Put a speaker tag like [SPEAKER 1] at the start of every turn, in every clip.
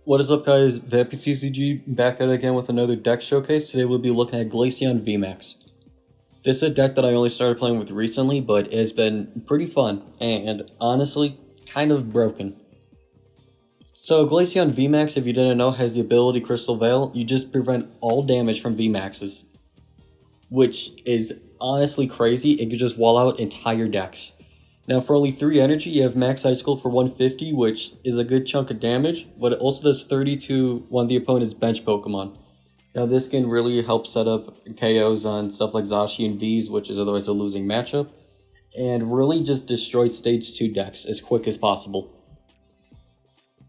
[SPEAKER 1] What is up, guys? Vappy CCG back at it again with another deck showcase. Today we'll be looking at Glaceon VMAX. This is a deck that I only started playing with recently, but it has been pretty fun and honestly kind of broken. So Glaceon VMAX, if you didn't know, has the ability Crystal Veil. You just prevent all damage from VMAXs, which is honestly crazy. It could just wall out entire decks. Now for only 3 energy, you have Max Icicle for 150, which is a good chunk of damage, but it also does 30 to one of the opponent's bench Pokemon. Now this can really help set up KOs on stuff like Zacian Vs, which is otherwise a losing matchup, and really just destroy stage 2 decks as quick as possible.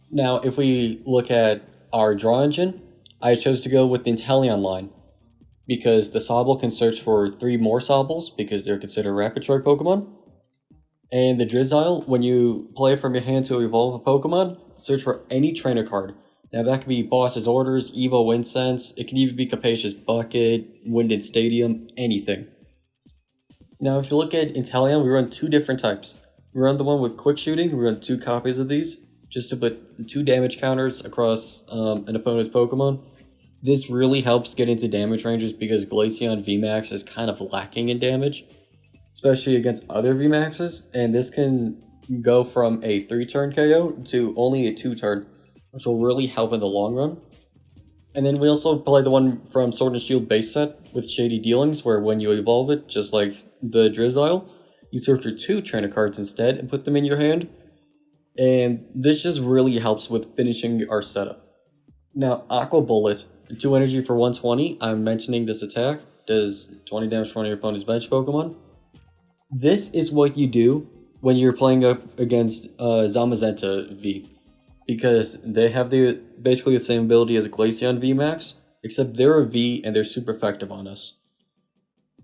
[SPEAKER 1] Now if we look at our draw engine, I chose to go with the Inteleon line, because the Sobble can search for 3 more Sobbles, because they're considered Rapid Strike Pokemon. And the Drizzile, when you play from your hand to evolve a Pokemon, search for any trainer card. Now that could be Boss's Orders, Evo Incense, it can even be Capacious Bucket, Wyndon Stadium, anything. Now if you look at Inteleon, we run 2 different types. We run the one with quick shooting, we run 2 copies of these, just to put 2 damage counters across an opponent's Pokemon. This really helps get into damage ranges because Glaceon VMAX is kind of lacking in damage, especially against other VMAXs, and this can go from a 3-turn KO to only a 2-turn, which will really help in the long run. And then we also play the one from Sword and Shield base set with Shady Dealings, where when you evolve it, just like the Drizzile, you search for 2 trainer cards instead and put them in your hand. And this just really helps with finishing our setup. Now, Aqua Bullet, 2 energy for 120, I'm mentioning this attack, does 20 damage for one of your opponent's bench Pokemon. This is what you do when you're playing up against Zamazenta V, because they have basically the same ability as a Glaceon VMAX, except they're a V and they're super effective on us.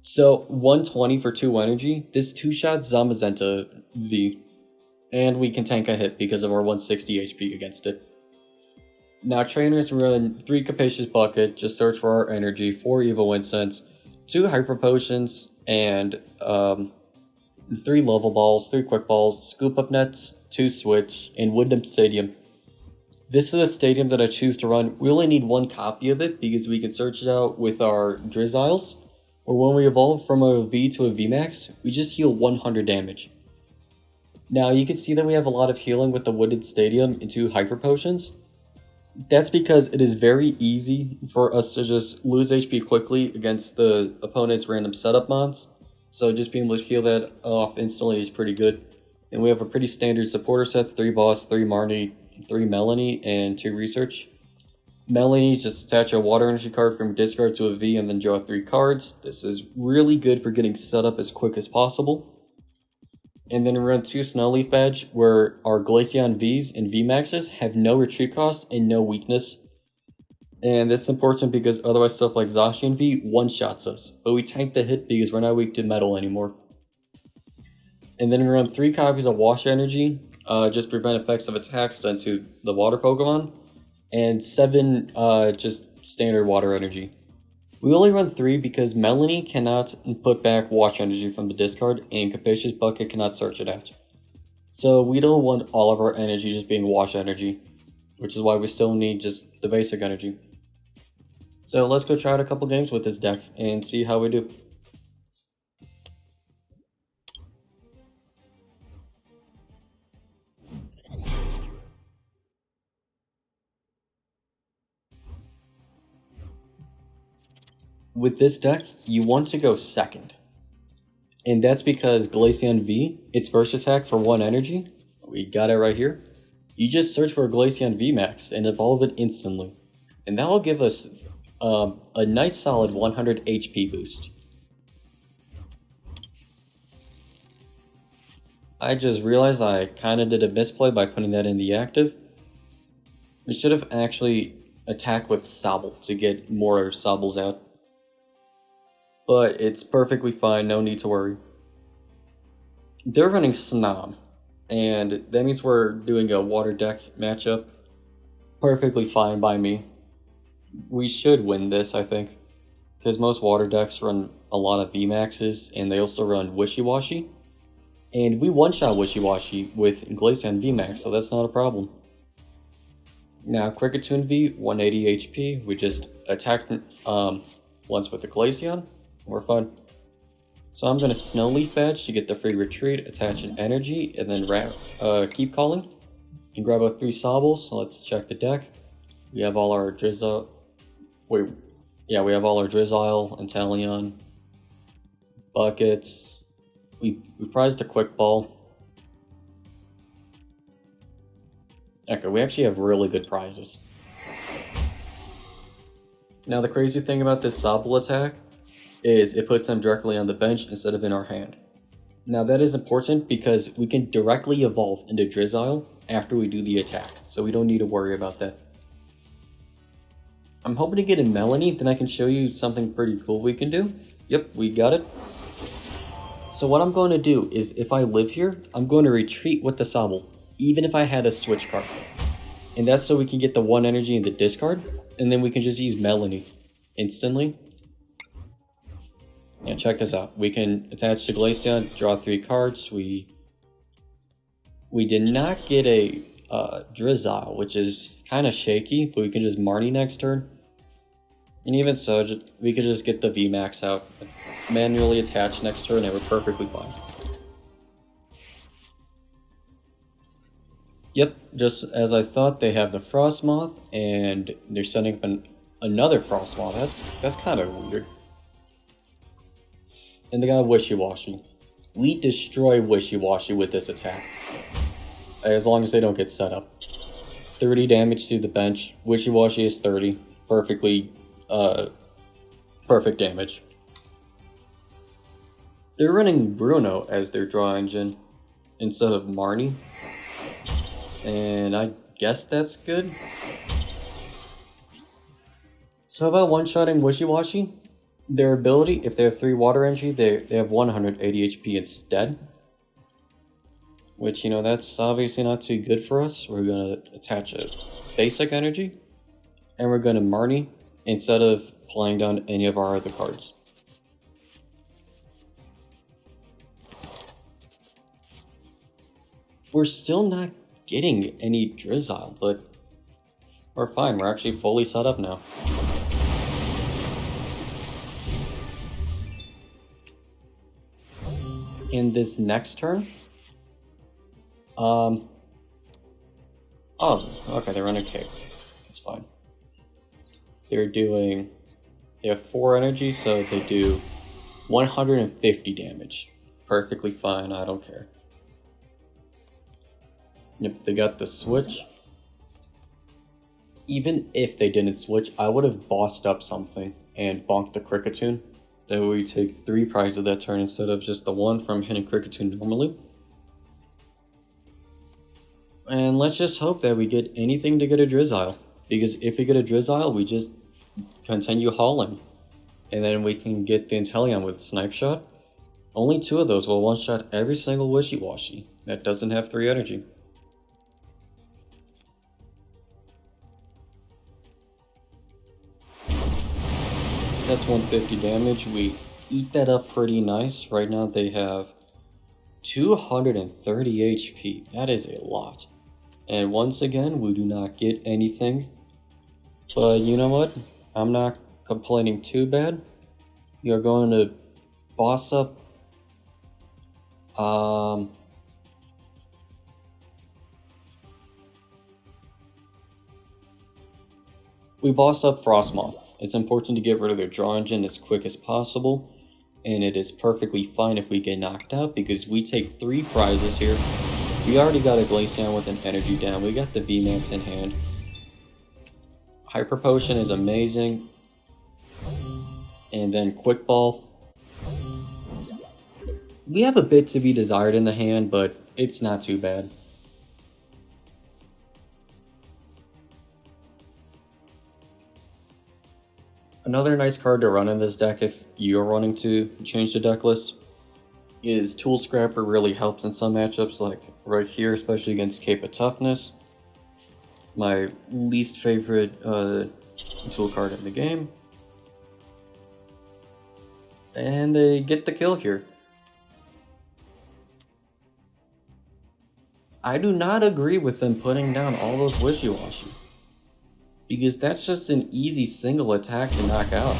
[SPEAKER 1] So 120 for 2 energy, this 2-shot Zamazenta V, and we can tank a hit because of our 160 HP against it. Now trainers run 3 Capacious Bucket, just search for our energy, 4 Evo Incense, 2 Hyper Potions, and 3 Level Balls, 3 Quick Balls, Scoop Up Nets, 2 Switch, and Wyndon Stadium. This is a stadium that I choose to run. We only need 1 copy of it because we can search it out with our Drizziles, or when we evolve from a V to a VMAX, we just heal 100 damage. Now you can see that we have a lot of healing with the Wyndon Stadium into Hyper Potions. That's because it is very easy for us to just lose HP quickly against the opponent's random setup mons. So just being able to heal that off instantly is pretty good. And we have a pretty standard supporter set, 3 Boss, 3 Marnie, 3 Melony, and 2 Research. Melony, just attach a water energy card from discard to a V and then draw 3 cards. This is really good for getting set up as quick as possible. And then we run 2 Snowleaf Badge, where our Glaceon Vs and VMAXs have no retreat cost and no weakness. And this is important because otherwise stuff like Zacian V one-shots us, but we tank the hit because we're not weak to metal anymore. And then we run 3 copies of Wash Energy, just prevent effects of attacks done to the water Pokemon, and 7 just standard water energy. We only run 3 because Melony cannot put back Wash Energy from the discard, and Capacious Bucket cannot search it out. So we don't want all of our energy just being Wash Energy, which is why we still need just the basic energy. So let's go try out a couple games with this deck and see how we do. With this deck, you want to go second. And that's because Glaceon V, its first attack for 1 energy, we got it right here. You just search for a Glaceon VMAX and evolve it instantly. And that will give us a nice solid 100 HP boost. I just realized I kind of did a misplay by putting that in the active. We should have actually attacked with Sobble to get more Sobbles out. But it's perfectly fine, no need to worry. They're running Snob, and that means we're doing a water deck matchup. Perfectly fine by me. We should win this, I think, because most water decks run a lot of VMAXs, and they also run Wishy-Washy. And we one-shot Wishy-Washy with Glaceon VMAX, so that's not a problem. Now, Kricketune V, 180 HP. We just attacked once with the Glaceon. We're fine. So I'm going to Snow Leaf Badge to get the free retreat, attach an energy, and then keep calling. And grab our 3 Sobbles. So let's check the deck. We have all our Drizzile. We have all our Drizzile, Inteleon, buckets. We prized a Quick Ball. Okay, we actually have really good prizes. Now the crazy thing about this Sobble attack is it puts them directly on the bench instead of in our hand. Now that is important because we can directly evolve into Drizzile after we do the attack, so we don't need to worry about that. I'm hoping to get a Melony, then I can show you something pretty cool we can do. Yep, we got it. So what I'm going to do is if I live here, I'm going to retreat with the Sobble, even if I had a switch card. And that's so we can get the 1 energy in the discard, and then we can just use Melony instantly. And check this out. We can attach to Glaceon, draw 3 cards. We did not get a Drizzile, which is kind of shaky, but we can just Marnie next turn. And even so, we could just get the VMAX out, manually attach next turn, and we're perfectly fine. Yep, just as I thought, they have the Frostmoth, and they're setting up another Frostmoth. That's kind of weird. And they got Wishy-Washy. We destroy Wishy-Washy with this attack, as long as they don't get set up. 30 damage to the bench. Wishy-Washy is 30. Perfect damage. They're running Bruno as their draw engine instead of Marnie. And I guess that's good. So how about one-shotting Wishy-Washy? Their ability, if they have 3 water energy, they have 180 HP instead. Which, you know, that's obviously not too good for us. We're going to attach a basic energy. And we're going to Marnie instead of playing down any of our other cards. We're still not getting any Drizzile, but we're fine. We're actually fully set up now. In this next turn, oh, okay, they're running K. That's fine. They have 4 energy, so they do 150 damage. Perfectly fine, I don't care. Yep, they got the switch. Even if they didn't switch, I would have bossed up something and bonked the Kricketune. That way we take 3 prizes that turn instead of just the 1 from hitting Kricketune normally. And let's just hope that we get anything to get a Drizzile. Because if we get a Drizzile, we just continue hauling. And then we can get the Inteleon with Snipe Shot. Only 2 of those will one-shot every single Wishy-Washy that doesn't have 3 energy. That's 150 damage. We eat that up pretty nice. Right now they have 230 HP. That is a lot. And once again, we do not get anything. But you know what? I'm not complaining too bad. We are going to boss up. We boss up Frostmoth. It's important to get rid of their draw engine as quick as possible, and it is perfectly fine if we get knocked out because we take 3 prizes here. We already got a Glaceon with an energy down. We got the VMAX in hand. Hyper Potion is amazing. And then Quick Ball. We have a bit to be desired in the hand, but it's not too bad. Another nice card to run in this deck if you're wanting to change the deck list is Tool Scrapper. Really helps in some matchups, like right here, especially against Cape Toughness. My least favorite tool card in the game. And they get the kill here. I do not agree with them putting down all those Wishy-Washy. because that's just an easy single attack to knock out.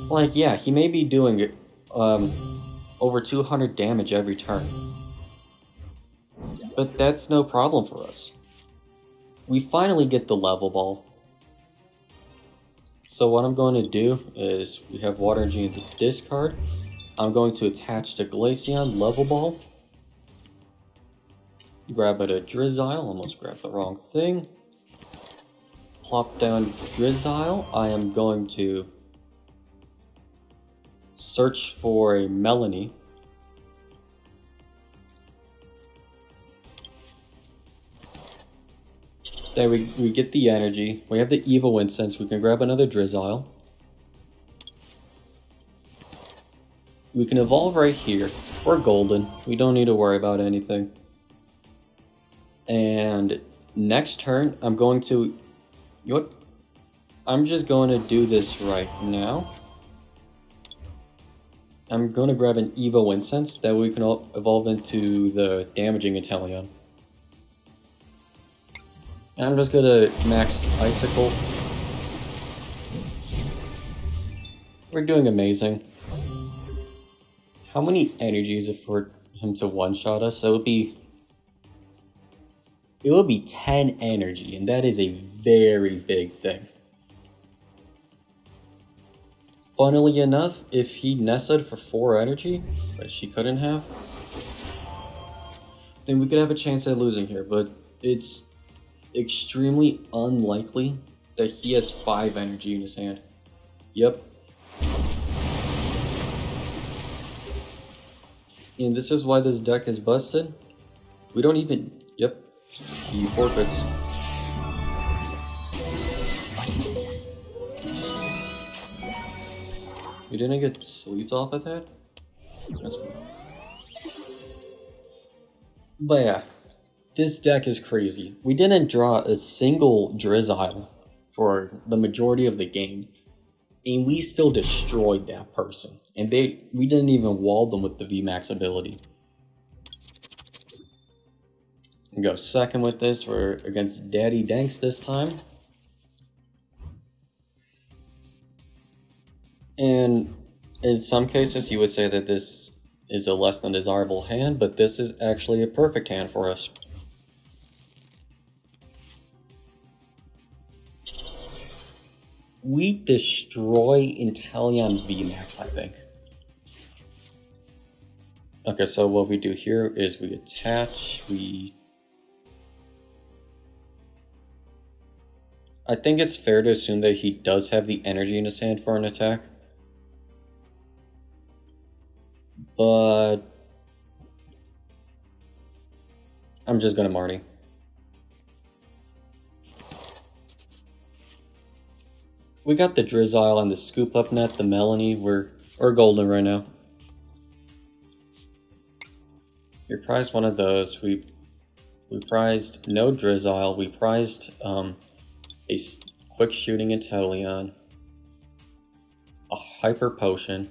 [SPEAKER 1] Like, yeah, he may be doing over 200 damage every turn, but that's no problem for us. We finally get the level ball. So what I'm going to do is, we have Water Energy in the discard. I'm going to attach the Glaceon level ball. Grab it a Drizzile, almost grabbed the wrong thing. Plop down Drizzile. I am going to search for a Melony. There we get the energy. We have the Evolution Incense. We can grab another Drizzile. We can evolve right here. We're golden. We don't need to worry about anything. And next turn, I'm going to... You know what? I'm just going to do this right now. I'm going to grab an Evo Incense. That way we can evolve into the damaging Inteleon. And I'm just gonna max Icicle. We're doing amazing. How many energies is it for him to one-shot us? So it would be 10 energy, and that is a very big thing. Funnily enough, if he nested for 4 energy, which she couldn't have, then we could have a chance at losing here, but it's extremely unlikely that he has 5 energy in his hand. Yep. And this is why this deck is busted. We don't even... Yep. He forfeits. We didn't get sleeves off of that? That's weird. But yeah. This deck is crazy. We didn't draw a single Drizzile for the majority of the game, and we still destroyed that person. And we didn't even wall them with the VMAX ability. And go second with this. We're against Daddy Danks this time. And in some cases, you would say that this is a less than desirable hand, but this is actually a perfect hand for us. We destroy Inteleon VMAX, I think. Okay, so what we do here is we attach, I think it's fair to assume that he does have the energy in his hand for an attack. But I'm just gonna Marnie. We got the Drizzile and the Scoop Up Net, the Melony. We're golden right now. We prized one of those. We prized no Drizzile. We prized a quick shooting Inteleon, a Hyper Potion.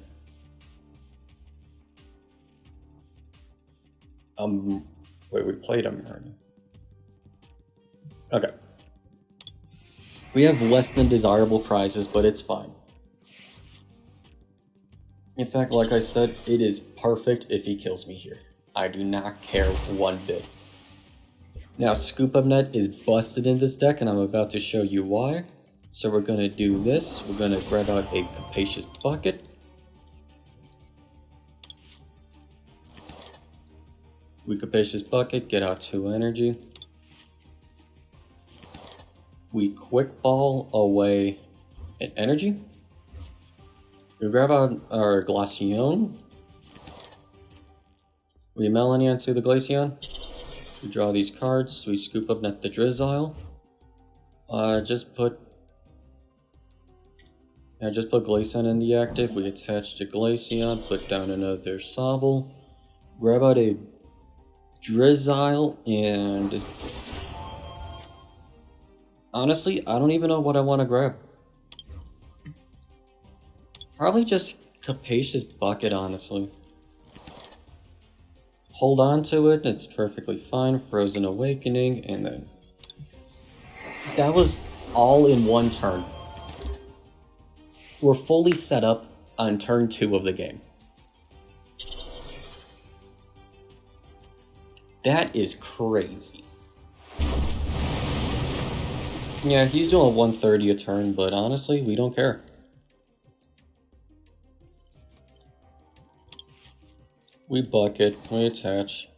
[SPEAKER 1] Wait, we played him already. Okay. We have less than desirable prizes, but it's fine. In fact, like I said, it is perfect if he kills me here. I do not care one bit. Now, Scoop Up Net is busted in this deck, and I'm about to show you why. So we're going to do this. We're going to grab out a Capacious Bucket. We Capacious Bucket, get out 2 energy. We Quick Ball away an energy. We grab out our Glaceon. We Melony onto the Glaceon. We draw these cards. We Scoop Up Net the Drizzile. Just put Glaceon in the active. We attach to Glaceon. Put down another Sobble. Grab out a Drizzile, and honestly, I don't even know what I want to grab. Probably just Capacious Bucket, honestly. hold on to it, it's perfectly fine. Frozen Awakening, and then that was all in one turn. We're fully set up on turn 2 of the game. That is crazy. Yeah, he's doing 130 a turn, but honestly, we don't care. We bucket, we attach,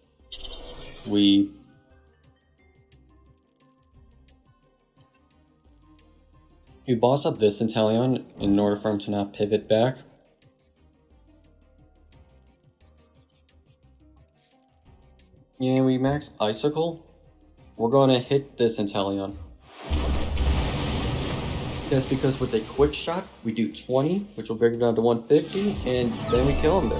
[SPEAKER 1] we boss up this Inteleon in order for him to not pivot back. Yeah, we max Icicle. We're going to hit this Inteleon. That's because with a quick shot, we do 20, which will bring him down to 150, and then we kill him there.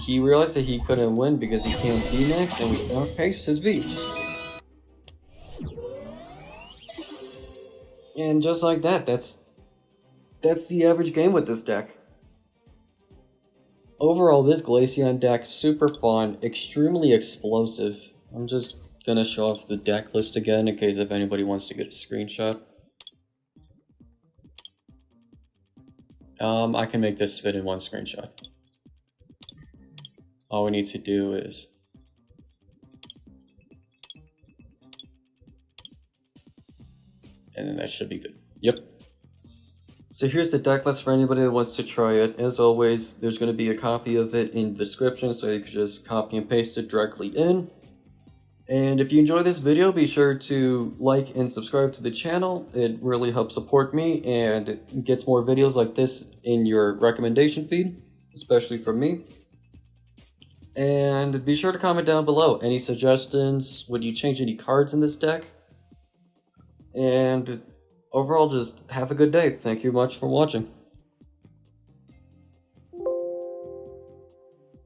[SPEAKER 1] He realized that he couldn't win because he can't VMAX, and we outpaced his V. And just like that, that's the average game with this deck. Overall, this Glaceon deck, super fun, extremely explosive. I'm just gonna show off the deck list again in case if anybody wants to get a screenshot. I can make this fit in one screenshot. All we need to do is and then that should be good. Yep. So here's the deck list for anybody that wants to try it. As always, there's going to be a copy of it in the description, so you can just copy and paste it directly in. And if you enjoy this video, be sure to like and subscribe to the channel. It really helps support me and it gets more videos like this in your recommendation feed, especially from me. And be sure to comment down below any suggestions. Would you change any cards in this deck? And overall, just have a good day. Thank you much for watching.